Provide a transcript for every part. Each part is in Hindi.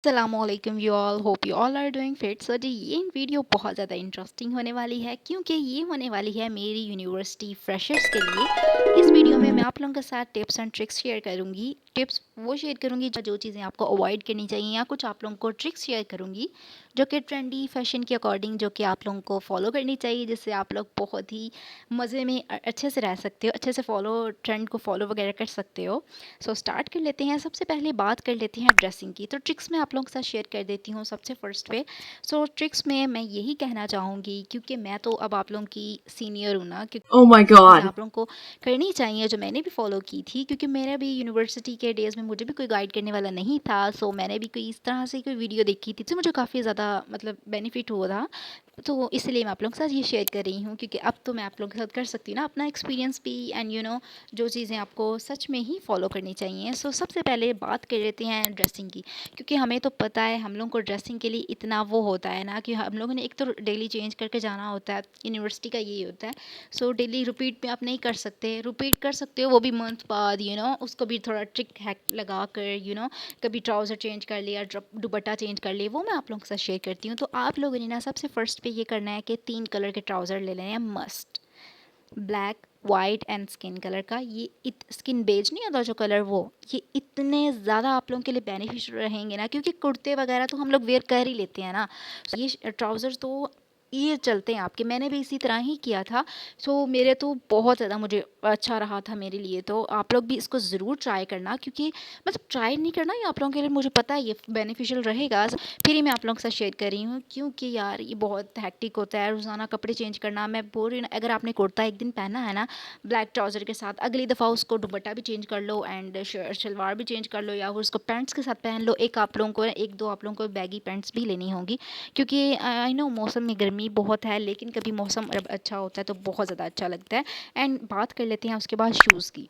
अस्सलामुअलैकुम you all, hope you all are doing fit. So जी, ये वीडियो बहुत ज़्यादा इंटरेस्टिंग होने वाली है क्योंकि ये होने वाली है मेरी यूनिवर्सिटी फ्रेशर्स के लिए। इस वीडियो में मैं आप लोगों के साथ टिप्स एंड ट्रिक्स शेयर करूँगी। टिप्स वो शेयर करूँगी जो चीज़ें आपको अवॉइड करनी चाहिए, या कुछ आप लोगों को ट्रिक्स शेयर करूँगी जो कि ट्रेंडी फैशन के अकॉर्डिंग जो कि आप लोगों को फॉलो करनी चाहिए, जिससे आप लोग बहुत ही मज़े में अच्छे से रह सकते हो, अच्छे से ट्रेंड को फॉलो वगैरह कर सकते हो। सो स्टार्ट कर लेते हैं। सबसे पहले बात कर लेते हैं ड्रेसिंग की। तो ट्रिक्स मैं आप लोगों के साथ शेयर कर देती हूँ सबसे फर्स्ट पे। सो ट्रिक्स में मैं यही कहना चाहूँगी, क्योंकि मैं तो अब आप लोगों की सीनियर हूँ ना, क्योंकि Oh my God. आप लोगों को करनी चाहिए जो मैंने भी फॉलो की थी, क्योंकि मेरा भी यूनिवर्सिटी के डेज़ में मुझे भी कोई गाइड करने वाला नहीं था। सो मैंने भी कोई इस तरह से कोई वीडियो देखी थी तो मुझे काफ़ी ज़्यादा मतलब बेनिफिट हुआ था। तो इसलिए मैं आप लोगों के साथ ये शेयर कर रही हूँ, क्योंकि अब तो मैं आप लोगों के साथ कर सकती हूँ ना अपना एक्सपीरियंस भी, एंड जो चीज़ें आपको सच में ही फॉलो करनी चाहिए। सो सबसे पहले बात कर लेते हैं ड्रेसिंग की, क्योंकि हमें तो पता है हम लोगों को ड्रेसिंग के लिए इतना वो होता है ना, कि हम लोगों ने एक तो डेली चेंज करके जाना होता है, यूनिवर्सिटी का यही होता है। सो डेली रिपीट में आप नहीं कर सकते, रिपीट कर सकते हो वो भी मंथ बाद, उसको भी थोड़ा ट्रिक हैक लगा कर, कभी ट्राउज़र चेंज कर लिया, दुपट्टा चेंज कर लिया, वो मैं आप लोगों के साथ शेयर करती हूँ। तो आप लोगों ने ना सबसे फर्स्ट पे ये करना है कि 3 कलर के ट्राउज़र ले लेने हैं must. Black, white and skin colour का। ये स्किन बेज नहीं होता जो कलर, वो ये इतने ज़्यादा आप लोगों के लिए बेनिफिशियल रहेंगे ना, क्योंकि कुर्ते वगैरह तो हम लोग वेयर कर ही लेते हैं ना। ये ट्राउज़र्स तो ये चलते हैं आपके, मैंने भी इसी तरह ही किया था। सो मेरे तो बहुत ज़्यादा मुझे अच्छा रहा था मेरे लिए। तो आप लोग भी इसको ज़रूर ट्राई करना, क्योंकि मतलब ट्राई नहीं करना, ये आप लोगों के लिए मुझे पता है ये बेनिफिशियल रहेगा। फिर ही मैं आप लोगों के साथ शेयर कर रही हूँ, क्योंकि यार ये बहुत हैक्टिक होता है रोज़ाना कपड़े चेंज करना। मैं बोल रही हूँ ना, अगर आपने कुर्ता एक दिन पहना है ना ब्लैक ट्राउज़र के साथ, अगली दफ़ा उसको दुपट्टा भी चेंज कर लो एंड शलवार भी चेंज कर लो, या फिर उसको पैंट्स के साथ पहन लो। एक दो आप लोगों को बैगी पैंट्स भी लेनी होगी, क्योंकि आई नो मौसम में गर्मी बहुत है, लेकिन कभी मौसम अच्छा होता है तो बहुत ज़्यादा अच्छा लगता है। एंड बात कर लेते हैं उसके बाद शूज़ की।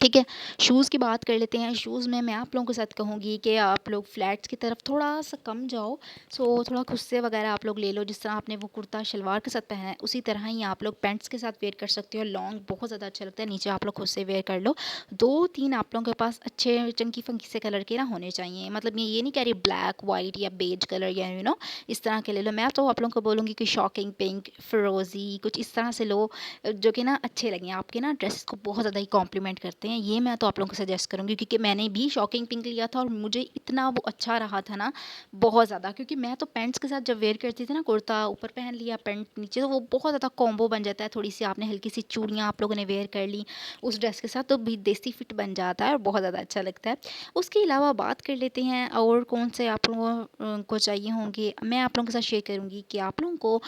ठीक है, शूज़ की बात कर लेते हैं। शूज़ में मैं आप लोगों के साथ कहूँगी कि आप लोग फ्लैट्स की तरफ थोड़ा सा कम जाओ। सो थोड़ा खुस्से वगैरह आप लोग ले लो, जिस तरह आपने वो कुर्ता शलवार के साथ पहना है उसी तरह ही आप लोग पैंट्स के साथ वेयर कर सकते हो। लॉन्ग बहुत ज़्यादा अच्छा लगता है, नीचे आप लोग खुद से वेयर कर लो। 2-3 आप लोगों के पास अच्छे चंकी फंकी से कलर के ना होने चाहिए। मतलब ये नहीं कह रही ब्लैक वाइट या बेज कलर, या इस तरह के ले लो। मैं तो आप लोगों को बोलूँगी कि शॉकिंग पिंक, फिरोज़ी, कुछ इस तरह से लो जो कि ना अच्छे लगें, आपके ना ड्रेस को बहुत ज़्यादा ही कॉम्प्लीमेंट करते हैं। ये मैं तो आप लोगों को सजेस्ट करूँगी, क्योंकि मैंने भी शॉकिंग पिंक लिया था और मुझे इतना वो अच्छा रहा था ना, बहुत ज़्यादा। क्योंकि मैं तो पैंट्स के साथ जब वेयर करती थी ना, कुर्ता ऊपर पहन लिया पैंट नीचे, तो वो बहुत ज़्यादा कॉम्बो बन जाता है। थोड़ी सी आपने हल्की सी चूड़ियाँ आप लोगों ने वेयर कर ली उस ड्रेस के साथ, तो भी देसी फिट बन जाता है और बहुत ज़्यादा अच्छा लगता है। उसके अलावा बात कर लेते हैं और कौन से आप लोगों को चाहिए होंगे। मैं आप लोगों के साथ शेयर करूँगी कि आप लोगों को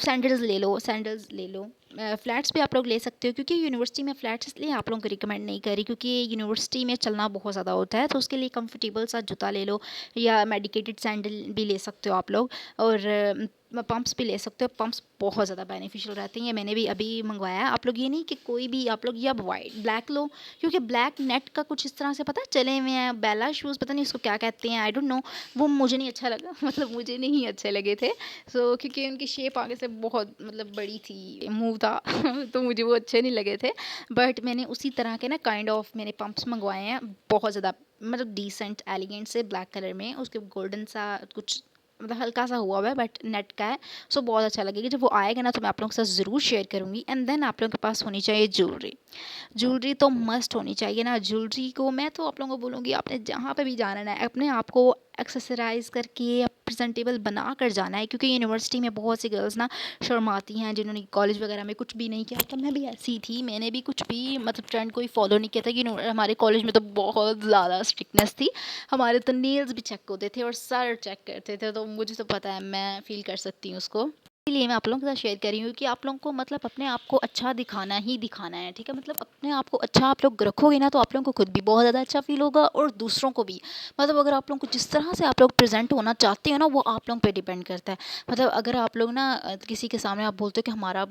सैंडल्स ले लो। फ्लैट्स भी आप लोग ले सकते हो, क्योंकि यूनिवर्सिटी में फ्लैट्स इसलिए आप लोगों को रिकमेंड नहीं करी, क्योंकि यूनिवर्सिटी में चलना बहुत ज़्यादा होता है। तो उसके लिए कंफर्टेबल सा जूता ले लो, या मेडिकेटेड सैंडल भी ले सकते हो आप लोग, और पम्प्स भी ले सकते हो। पम्प्स बहुत ज़्यादा बेनिफिशियल रहते हैं, ये मैंने भी अभी मंगवाया है। आप लोग ये नहीं कि कोई भी आप लोग या वाइट ब्लैक लो, क्योंकि ब्लैक नेट का कुछ इस तरह से पता है चले हुए हैं बेला शूज़, पता नहीं उसको क्या कहते हैं, आई डोंट नो। वो मुझे नहीं अच्छा लगा मतलब मुझे नहीं अच्छे लगे थे। क्योंकि उनकी शेप आगे से बहुत मतलब बड़ी थी, मुँह था तो मुझे वो अच्छे नहीं लगे थे। बट मैंने उसी तरह के ना काइंड ऑफ मैंने पंप्स मंगवाए हैं, बहुत ज़्यादा मतलब डिसेंट एलिगेंट से ब्लैक कलर में, उसके गोल्डन सा कुछ मतलब हल्का सा हुआ हुआ है, बट नेट का है। सो बहुत अच्छा लगेगा जब वो आएगा ना, तो मैं आप लोगों के साथ ज़रूर शेयर करूँगी। एंड देन आप लोगों के पास होनी चाहिए ज्वेलरी। ज्वेलरी तो मस्ट होनी चाहिए ना। ज्वेलरी को मैं तो आप लोगों को बोलूँगी, आपने जहाँ पे भी जाना है अपने आप को एक्सेसराइज करके प्रेजेंटेबल बना कर जाना है, क्योंकि यूनिवर्सिटी में बहुत सी गर्ल्स ना शर्माती हैं, जिन्होंने कॉलेज वगैरह में कुछ भी नहीं किया। तो मैं भी ऐसी थी, मैंने भी कुछ भी मतलब ट्रेंड कोई फॉलो नहीं किया था। कि हमारे कॉलेज में तो बहुत ज़्यादा स्ट्रिक्टनेस थी, हमारे तो नेल्स भी चेक होते थे और सर चेक करते थे। तो मुझे तो पता है, मैं फील कर सकती हूँ उसको। इसलिए मैं आप लोगों के साथ शेयर कर रही हूँ कि आप लोगों को मतलब अपने आप को अच्छा दिखाना ही दिखाना है। ठीक है, मतलब अपने आप को अच्छा आप लोग रखोगे ना, तो आप लोगों को खुद भी बहुत ज़्यादा अच्छा फील होगा और दूसरों को भी। मतलब अगर आप लोगों को जिस तरह से आप लोग प्रेजेंट होना चाहते हो ना, वो आप लोगों पे डिपेंड करता है। मतलब अगर आप लोग ना किसी के सामने आप बोलते हो कि हमारा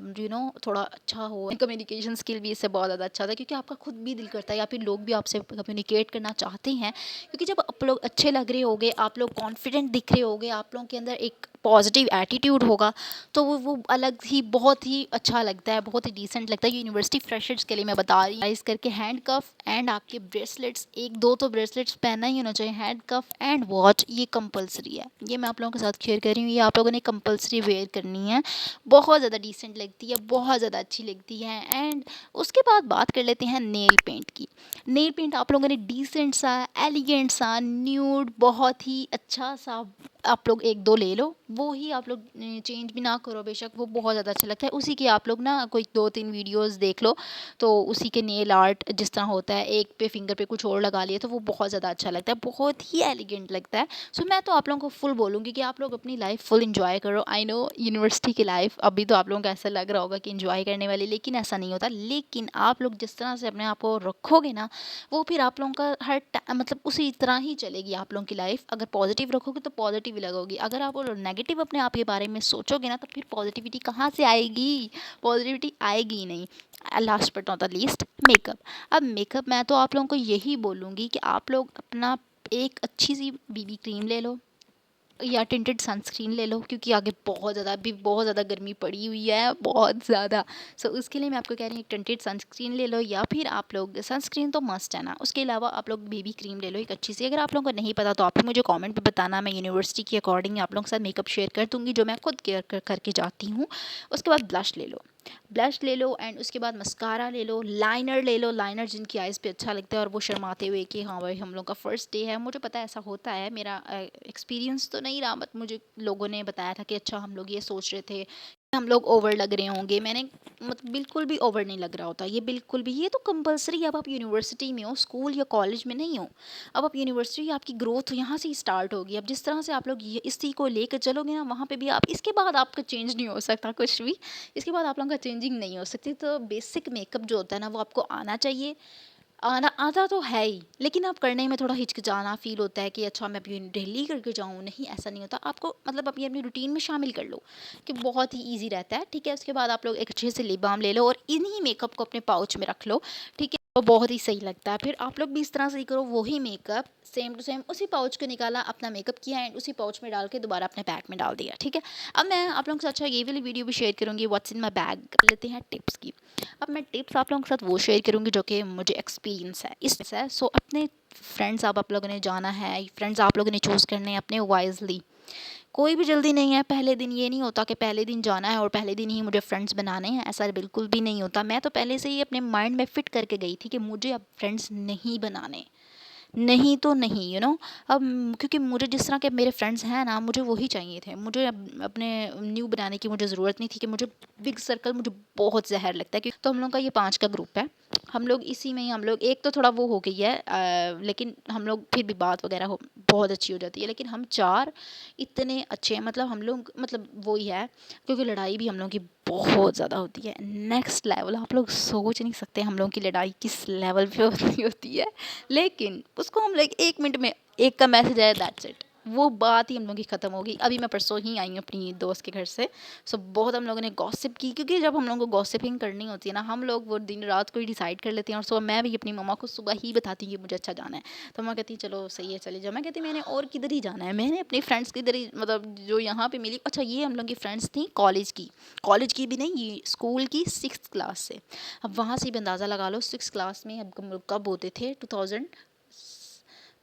थोड़ा अच्छा हो, कम्युनिकेशन स्किल भी इससे बहुत ज़्यादा अच्छा होता है, क्योंकि आपका खुद भी दिल करता है, या फिर लोग भी आपसे कम्युनिकेट करना चाहते हैं। क्योंकि जब आप लोग अच्छे लग रहे होगे, आप लोग कॉन्फिडेंट दिख रहे होगे, आप लोगों के अंदर एक पॉजिटिव एटीट्यूड होगा तो वो अलग ही बहुत ही अच्छा लगता है, बहुत ही डिसेंट लगता है। यूनिवर्सिटी फ्रेशर्स के लिए मैं बता रही हूँ, इस करके हैंड कफ एंड आपके ब्रेसलेट्स, एक दो तो ब्रेसलेट्स पहनना ही होना चाहिए। हैंड कफ एंड वॉच ये कंपलसरी है, ये मैं आप लोगों के साथ शेयर कर रही हूँ, ये आप लोगों ने कंपलसरी वेयर करनी है। बहुत ज़्यादा डिसेंट लगती है, बहुत ज़्यादा अच्छी लगती है। एंड उसके बाद बात कर लेते हैं नेल पेंट की। नेल पेंट आप लोगों ने डिसेंट सा, एलिगेंट सा, न्यूड, बहुत ही अच्छा सा आप लोग एक दो ले लो, वो ही आप लोग चेंज भी ना करो बेशक, वो बहुत ज़्यादा अच्छा लगता है। उसी की आप लोग ना कोई दो तीन वीडियोस देख लो, तो उसी के नेल आर्ट जिस तरह होता है, एक पे फिंगर पे कुछ और लगा लिया, तो वो बहुत ज़्यादा अच्छा लगता है, बहुत ही एलिगेंट लगता है। सो मैं तो आप लोगों को फुल बोलूँगी कि आप लोग अपनी लाइफ फुल इंजॉय करो। आई नो यूनिवर्सिटी की लाइफ अभी तो आप लोगों को ऐसा लग रहा होगा कि इंजॉय करने वाली, लेकिन ऐसा नहीं होता। लेकिन आप लोग जिस तरह से अपने आप को रखोगे ना, वो फिर आप लोगों का मतलब उसी तरह ही चलेगी आप लोगों की लाइफ। अगर पॉजिटिव रखोगे तो पॉजिटिव ही लगोगी, अगर आप नेगेटिव अपने आप के बारे में सोचोगे ना, तो फिर पॉजिटिविटी कहाँ से आएगी? पॉजिटिविटी आएगी ही नहीं। Last but not the least, makeup. अब मेकअप मैं तो आप लोगों को यही बोलूँगी कि आप लोग अपना एक अच्छी सी बीबी क्रीम ले लो या टिंटेड सनस्क्रीन ले लो, क्योंकि आगे बहुत ज़्यादा, अभी बहुत ज़्यादा गर्मी पड़ी हुई है, बहुत ज़्यादा। सो उसके लिए मैं आपको कह रही हूँ एक टिंटेड सनस्क्रीन ले लो, या फिर आप लोग सनस्क्रीन तो मस्ट है ना, उसके अलावा आप लोग बेबी क्रीम ले लो एक अच्छी सी। अगर आप लोगों को नहीं पता तो आप मुझे कमेंट पे बताना, मैं यूनिवर्सिटी के अकॉर्डिंग आप लोगों के साथ मेकअप शेयर कर दूँगी जो मैं खुद केयर करके जाती हूँ। उसके बाद ब्लश ले लो, ब्लश ले लो, एंड उसके बाद मस्कारा ले लो, लाइनर ले लो। लाइनर जिनकी आइज़ पे अच्छा लगता है और वो शर्माते हुए कि हाँ भाई हम लोग का फर्स्ट डे है, मुझे पता है ऐसा होता है, मेरा एक्सपीरियंस तो नहीं रहा, बट मुझे लोगों ने बताया था कि अच्छा हम लोग ये सोच रहे थे कि हम लोग ओवर लग रहे होंगे। मैंने मतलब बिल्कुल भी ओवर नहीं लग रहा होता, ये बिल्कुल भी, ये तो कंपलसरी। अब आप यूनिवर्सिटी में हो, स्कूल या कॉलेज में नहीं हो, अब आप यूनिवर्सिटी, आपकी ग्रोथ यहाँ से ही स्टार्ट होगी। अब जिस तरह से आप लोग ये इसी को लेकर चलोगे ना, वहाँ पे भी आप, इसके बाद आपका चेंज नहीं हो सकता कुछ भी, इसके बाद आप लोगों का चेंजिंग नहीं हो सकती। तो बेसिक मेकअप जो होता है ना, वो आपको आना चाहिए। आना आता तो है ही, लेकिन आप करने में थोड़ा हिचकिचाना फील होता है कि अच्छा मैं अभी डेली करके जाऊँ, नहीं ऐसा नहीं होता। आपको मतलब अपनी अपनी रूटीन में शामिल कर लो कि बहुत ही ईजी रहता है, ठीक है। उसके बाद आप लोग एक अच्छे से लिप बाम ले लो और इन्हीं मेकअप को अपने पाउच में रख लो, ठीक है। तो बहुत ही सही लगता है। फिर आप लोग भी इस तरह से ही करो, वही मेकअप सेम टू सेम, उसी पाउच को निकाला, अपना मेकअप किया एंड उसी पाउच में डाल के दोबारा अपने बैग में डाल दिया, ठीक है। अब मैं आप लोगों के साथ अच्छा ये वाली वीडियो भी शेयर करूँगी, व्हाट्स इन माई बैग। कर लेते हैं टिप्स की। अब मैं टिप्स आप लोगों के साथ वो शेयर करूँगी जो कि मुझे एक्सपीरियंस है इस है। सो अपने फ्रेंड्स आप लोगों ने जाना है, फ्रेंड्स आप लोगों ने चूज़ करने हैं अपने वाइजली। कोई भी जल्दी नहीं है, पहले दिन ये नहीं होता कि पहले दिन जाना है और पहले दिन ही मुझे फ्रेंड्स बनाने हैं, ऐसा बिल्कुल भी नहीं होता। मैं तो पहले से ही अपने माइंड में फिट करके गई थी कि मुझे अब फ्रेंड्स नहीं बनाने, नहीं तो नहीं, अब क्योंकि मुझे जिस तरह के मेरे फ्रेंड्स हैं ना, मुझे वही चाहिए थे। मुझे अब अपने न्यू बनाने की मुझे ज़रूरत नहीं थी कि मुझे बिग सर्कल मुझे बहुत जहर लगता है। क्योंकि तो हम लोग का ये 5 का ग्रुप है, हम लोग इसी में ही, हम लोग एक तो थोड़ा वो हो गई है, लेकिन हम लोग फिर भी बात वगैरह हो बहुत अच्छी हो जाती है। लेकिन हम 4 इतने अच्छे हैं, मतलब हम लोग मतलब वही है, क्योंकि लड़ाई भी हम लोगों की बहुत ज़्यादा होती है, नेक्स्ट लेवल। आप लोग सोच नहीं सकते हम लोगों की लड़ाई किस लेवल पे होती है। लेकिन उसको हम लोग 1 मिनट में, एक का मैसेज आया, दैट्स इट, वो बात ही हम लोगों की ख़त्म हो गई। अभी मैं परसों ही आई हूँ अपनी दोस्त के घर से। सो बहुत हम लोगों ने गॉसिप की, क्योंकि जब हम लोगों को गॉसिपिंग करनी होती है ना, हम लोग वो दिन रात को ही डिसाइड कर लेते हैं। और सुबह मैं भी अपनी मम्मा को सुबह ही बताती हूँ कि मुझे अच्छा जाना है, तो मम्मा कहती चलो सही है चले जाओ। मैं कहती मैंने और किधर ही जाना है, मैंने अपनी फ्रेंड्स किधर ही, मतलब जो यहाँ पे मिली। अच्छा ये हम लोग की फ्रेंड्स थी कॉलेज की भी नहीं, ये स्कूल की 6th क्लास से। अब वहाँ से भी अंदाज़ा लगा लो 6th क्लास में, अब हम लोग कब होते थे, 2000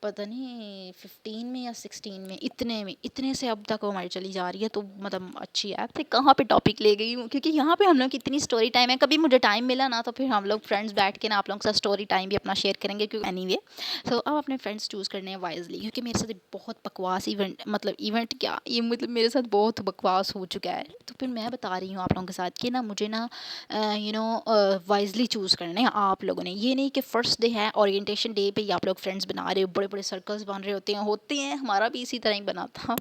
पता नहीं 15 में या 16 में, इतने से अब तक वो हमारी चली जा रही है। तो मतलब अच्छी है। फिर कहाँ पे टॉपिक ले गई हूँ, क्योंकि यहाँ पे हम लोग की इतनी स्टोरी टाइम है। कभी मुझे टाइम मिला ना, तो फिर हम लोग फ्रेंड्स बैठ के ना आप लोगों के साथ स्टोरी टाइम भी अपना शेयर करेंगे, क्योंकि एनीवे। तो अब अपने फ्रेंड्स चूज़ करने हैं वाइजली, क्योंकि मेरे साथ बहुत बकवास इवेंट, मतलब इवेंट क्या, ये मतलब मेरे साथ बहुत बकवास हो चुका है। तो फिर मैं बता रही हूँ आप लोगों के साथ कि ना मुझे ना वाइजली चूज़ करने हैं आप लोगों ने। ये नहीं कि फ़र्स्ट डे है, ओरिएंटेशन डे पे ही आप लोग फ्रेंड्स बना रहे हो, बड़े बड़े सर्कल्स बन रहे होते हैं। हमारा भी इसी तरह ही बना था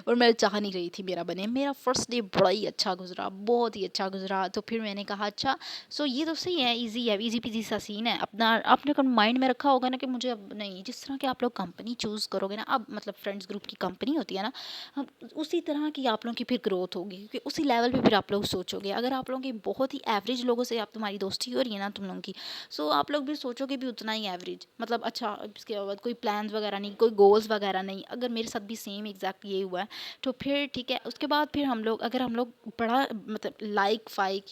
और मैं चाह नहीं रही थी मेरा बने। मेरा फ़र्स्ट डे बड़ा ही अच्छा गुजरा, बहुत ही अच्छा गुजरा। तो फिर मैंने कहा अच्छा, सो ये तो सही है, ईजी है, ईजी पीजी सा सीन है। अपना आपने माइंड में रखा होगा ना कि मुझे अब नहीं, जिस तरह के आप लोग कंपनी चूज़ करोगे ना, अब मतलब फ्रेंड्स ग्रुप की कंपनी होती है ना, हम उसी तरह की आप लोगों की फिर ग्रोथ होगी, क्योंकि उसी लेवल पे फिर आप लोग सोचोगे। अगर आप लोगों की बहुत ही एवरेज लोगों से आप तुम्हारी दोस्ती हो रही है ना तुम लोगों की, सो आप लोग भी सोचोगे भी उतना ही एवरेज, मतलब अच्छा इसके बाद कोई प्लान प्लान्स वगैरह नहीं, कोई गोल्स वगैरह नहीं। अगर मेरे साथ भी सेम एग्जैक्ट ये हुआ है तो फिर ठीक है, उसके बाद फिर हम लोग अगर हम लोग बड़ा मतलब लाइक फाइक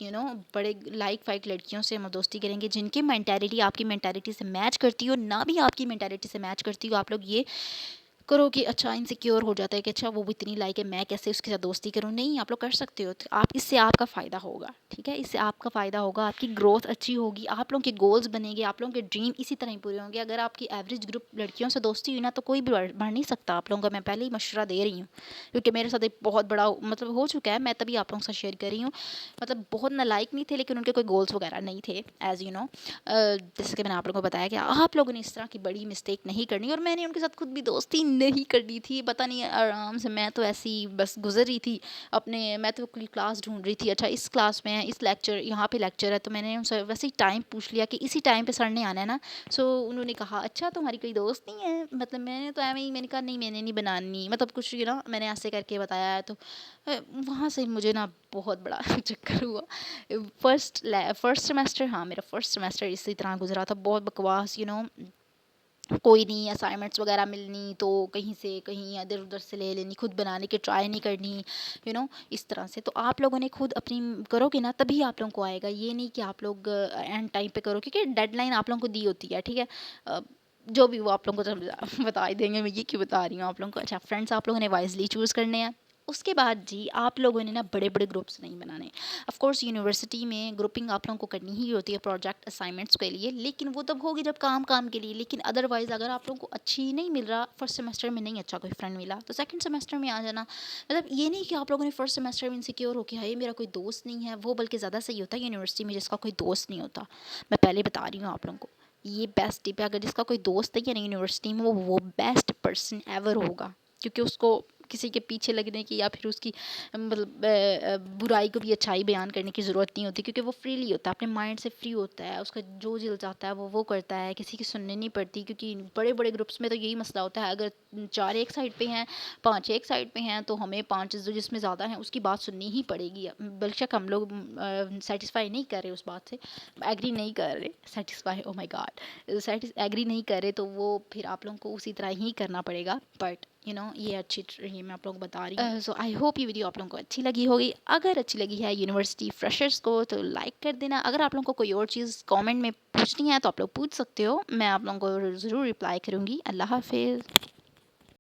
बड़े लाइक फाइक लड़कियों से हम दोस्ती करेंगे जिनकी मेंटालिटी आपकी मेंटालिटी से मैच करती हो, ना भी आपकी मेंटालिटी से मैच करती हो, आप लोग ये करो कि अच्छा इनसिक्योर हो जाता है कि अच्छा वो भी इतनी लाइक है, मैं कैसे उसके साथ दोस्ती करूँ। नहीं, आप लोग कर सकते हो। तो आप इससे आपका फ़ायदा होगा, ठीक है, इससे आपका फ़ायदा होगा, आपकी ग्रोथ अच्छी होगी, आप लोगों के गोल्स बनेंगे, आप लोगों के ड्रीम इसी तरह ही पूरे होंगे। अगर आपकी एवरेज ग्रुप लड़कियों से दोस्ती हुई ना तो कोई भी बढ़ नहीं सकता आप लोगों का। मैं पहले ही मशवरा दे रही हूँ क्योंकि मेरे साथ एक बहुत बड़ा मतलब हो चुका है, मैं तभी आप लोगों के साथ शेयर कर रही हूँ। मतलब बहुत नालायक नहीं थे लेकिन उनके कोई गोल्स वगैरह नहीं थे, एज़ यू नो। जैसे कि मैंने आप लोगों को बताया कि आप लोगों ने इस तरह की बड़ी मिस्टेक नहीं करनी, और मैंने उनके साथ खुद भी दोस्ती नहीं करनी थी। पता नहीं आराम से मैं तो ऐसी बस गुजर रही थी अपने, मैं तो कोई क्लास ढूंढ रही थी, अच्छा इस क्लास में है, इस लेक्चर यहाँ पे लेक्चर है, तो मैंने उनसे वैसे ही टाइम पूछ लिया कि इसी टाइम पे सर ने आना है ना। सो उन्होंने कहा अच्छा तुम्हारी कोई दोस्त नहीं है, मतलब मैंने तो एवं ही मैंने कहा नहीं मैंने नहीं बनानी, मतलब कुछ मैंने ऐसे करके बताया है। तो वहाँ से मुझे ना बहुत बड़ा चक्कर हुआ। फर्स्ट सेमेस्टर, हाँ मेरा फर्स्ट सेमेस्टर इसी तरह गुजरा था, बहुत बकवास। कोई नहीं, असाइनमेंट्स वगैरह मिलनी तो कहीं से कहीं इधर उधर से ले लेनी, खुद बनाने की ट्राई नहीं करनी, इस तरह से। तो आप लोगों ने खुद अपनी करोगे ना तभी आप लोगों को आएगा, ये नहीं कि आप लोग एंड टाइम पे करो, क्योंकि डेडलाइन आप लोगों को दी होती है, ठीक है। अ, जो भी वो आप लोगों को तो बता ही देंगे, मैं ये क्यों बता रही हूँ आप लोगों को। अच्छा फ्रेंड्स आप लोगों ने वाइजली चूज़ करने हैं। उसके बाद जी आप लोगों ने ना बड़े बड़े ग्रुप्स नहीं बनाने। ऑफ कोर्स यूनिवर्सिटी में ग्रुपिंग आप लोगों को करनी ही होती है प्रोजेक्ट असाइनमेंट्स के लिए, लेकिन वो तब होगी जब काम काम के लिए। लेकिन अदरवाइज़ अगर आप लोगों को अच्छी नहीं मिल रहा, फर्स्ट सेमेस्टर में नहीं अच्छा कोई फ्रेंड मिला तो सेकंड सेमेस्टर में आ जाना। मतलब ये नहीं कि आप लोगों ने फर्स्ट सेमेस्टर में इनसिक्योर हो कि हाय मेरा कोई दोस्त नहीं है, वो बल्कि ज़्यादा सही होता है यूनिवर्सिटी में जिसका कोई दोस्त नहीं होता। मैं पहले बता रही हूँ आप लोगों को, ये बेस्ट टिप है। अगर जिसका कोई दोस्त है या नहीं यूनिवर्सिटी में, वो बेस्ट पर्सन एवर होगा, क्योंकि उसको किसी के पीछे लगने की या फिर उसकी मतलब बुराई को भी अच्छाई बयान करने की ज़रूरत नहीं होती, क्योंकि वो फ्रीली होता है, अपने माइंड से फ्री होता है, उसका जो दिल चाहता है वो करता है, किसी की सुनने नहीं पड़ती। क्योंकि बड़े बड़े ग्रुप्स में तो यही मसला होता है, अगर 4 एक साइड पे हैं, 5 एक साइड पे हैं, तो हमें 5 जो जिसमें ज़्यादा हैं उसकी बात सुननी ही पड़ेगी। बेशक हम लोग सेटिस्फाई नहीं कर रहे उस बात से, एग्री नहीं कर रहे, सेटिस्फाई ओ माई गॉड, एग्री नहीं कर रहे, तो वो फिर आप लोगों को उसी तरह ही करना पड़ेगा। बट ये मैं आप लोगों को बता रही हूँ। सो आई होप ये वीडियो आप लोगों को अच्छी लगी होगी। अगर अच्छी लगी है यूनिवर्सिटी फ्रेशर्स को तो लाइक कर देना। अगर आप लोगों को कोई और चीज़ कमेंट में पूछनी है तो आप लोग पूछ सकते हो, मैं आप लोगों को ज़रूर रिप्लाई करूँगी। अल्लाह हाफिज़।